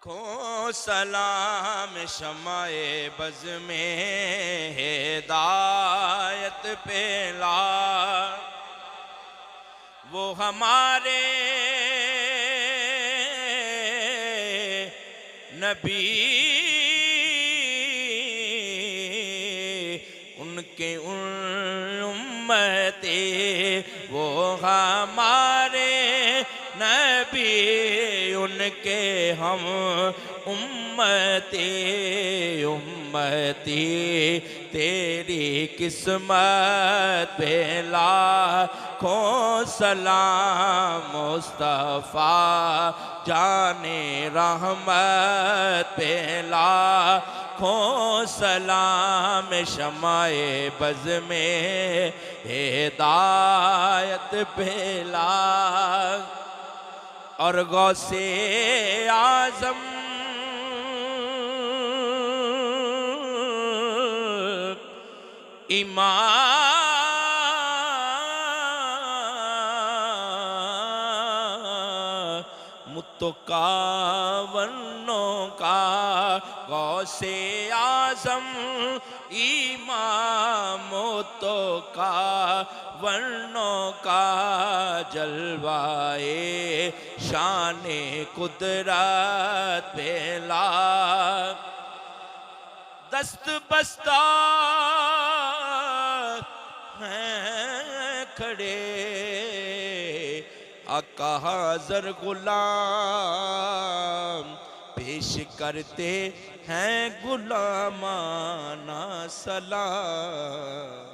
खो सलाम शमाए बज़ में हिदायत पे ला, वो हमारे नबी उनके उम्मते, वो हमारे नबी उनके हम उम्मती उम्मती। तेरी किस्मत पे लाखों सलाम मुस्तफ़ा जाने रहमत पे लाखों सलाम शमाए बज़ में हिदायत पे ला। और गौसे आज़म इमाम मुत्तक़ियों का, गौसे आज़म इमाम मुत्तक़ियों का जलवाए शाने कुदरत पे ला। दस्त बस्ता हैं खड़े आका हाज़र गुलाम, पेश करते हैं गुलामाना सलाम।